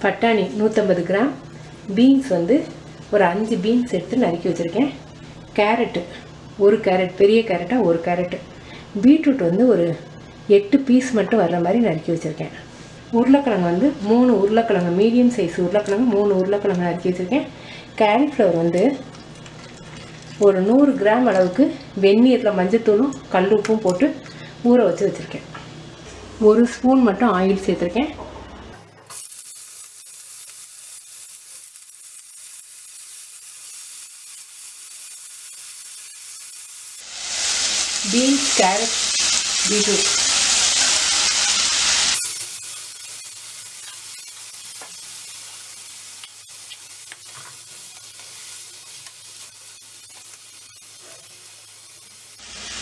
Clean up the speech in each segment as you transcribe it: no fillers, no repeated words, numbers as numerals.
பட்டாணி 150 gram, beans வந்து ஒரு 5 பீன்ஸ் எடுத்து நறுக்கி வச்சுருக்கேன், கேரட்டு 1 கேரட், பெரிய கேரட்டாக 1 கேரட்டு, பீட்ரூட் வந்து ஒரு 8 பீஸ் மட்டும் வர்ற மாதிரி நறுக்கி வச்சுருக்கேன், உருளைக்கிழங்கு வந்து 3 உருளைக்கிழங்கு, மீடியம் சைஸ் உருளைக்கிழங்கு 3 உருளைக்கிழங்கு நறுக்கி வச்சுருக்கேன், காலிஃப்ளவர் வந்து ஒரு 100 கிராம் அளவுக்கு வெந்நீரில் மஞ்சத்தூளும் கல் உப்பும் போட்டு ஊற வச்சு வச்சுருக்கேன், 1 ஸ்பூன் மட்டும் ஆயில் சேர்த்துருக்கேன், பீன்ஸ், கேரட், பீட்ரூட்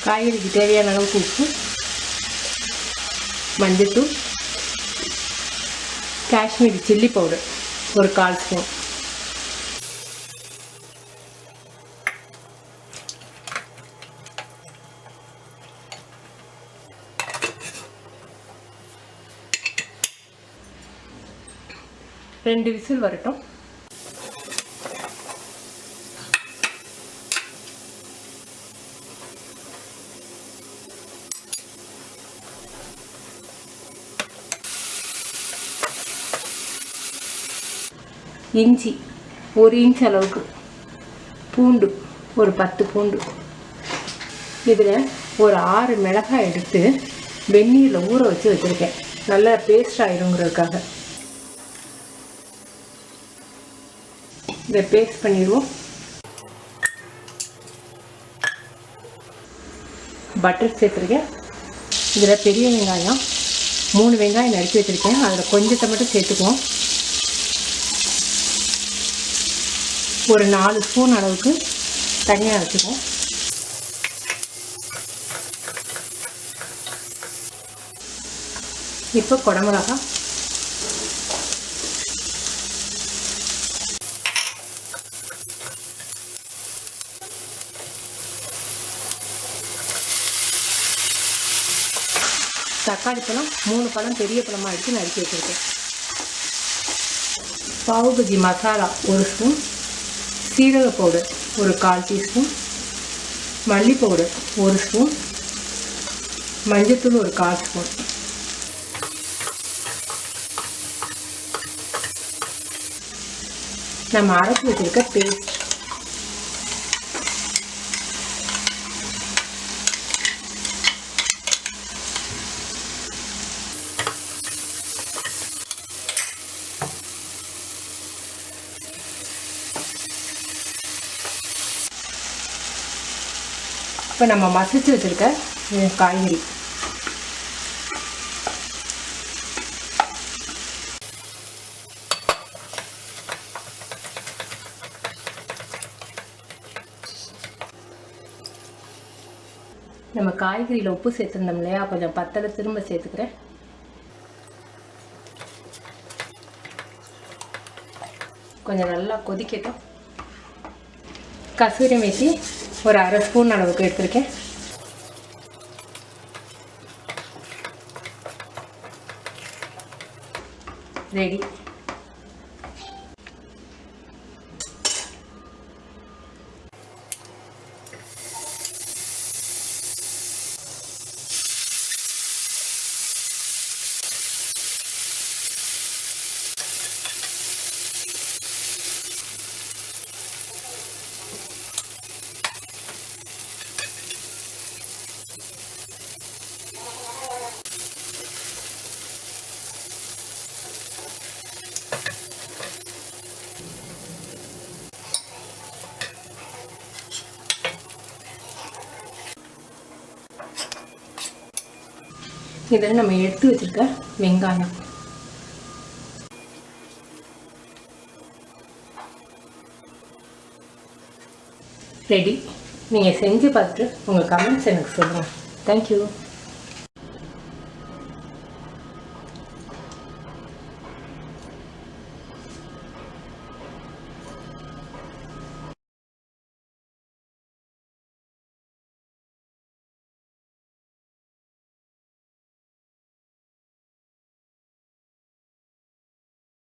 காய்கறிக்கு தேவையான அளவுக்கு உப்பு, மஞ்சத்தூள், காஷ்மீரி சில்லி பவுடர் ஒரு 1/4 ஸ்பூன், ரெண்டு விசில் வரட்டும். இஞ்சி 1 இன்ச் அளவுக்கு, பூண்டு ஒரு 10 பூண்டு, இதில் ஒரு 6 மிளகாய் எடுத்து வெந்நீரில் ஊற வச்சு வச்சுருக்கேன், நல்லா பேஸ்ட் ஆகிடுங்கிறதுக்காக. இதை பேஸ்ட் பண்ணிடுவோம். பட்டர் சேர்த்துருக்கேன், இதில் பெரிய வெங்காயம் 3 வெங்காயம் நறுக்கி வச்சுருக்கேன், அதில் கொஞ்சத்தை மட்டும் சேர்த்துக்குவோம், ஒரு 4 ஸ்பூன் அளவுக்கு தனியாக வச்சுக்குவோம், இப்போ குடமிளகா, தக்காளி பழம் 3 பழம் பெரிய பழமாக எடுத்து நறுக்கி வச்சுருக்கேன், பாவ் பஜி மசாலா 1 ஸ்பூன், சீரக பவுடர் ஒரு 1/4 டீஸ்பூன், மல்லி பவுடர் 1 ஸ்பூன், மஞ்சத்தூள் ஒரு 1/4 ஸ்பூன், நம்ம அரைச்சி வச்சுருக்க பேஸ்ட், இப்போ நம்ம மசிச்சு வச்சுருக்க காய்கறி, நம்ம காய்கறியில் உப்பு சேர்த்துருந்தோம் இல்லையா, கொஞ்சம் பத்தலை, திரும்ப சேர்த்துக்கிறேன், கொஞ்சம் நல்லா கொதிக்கட்டும். கசூரி மேத்தி ஒரு 1/2 ஸ்பூன் அளவுக்கு எடுத்துருக்கேன், ரெடி. இதில் நம்ம எடுத்து வச்சுருக்க வெங்காயம், ரெடி. நீங்கள் செஞ்சு பார்த்துட்டு உங்கள் கமெண்ட்ஸ் எனக்கு சொல்லுங்கள். தேங்க்யூ.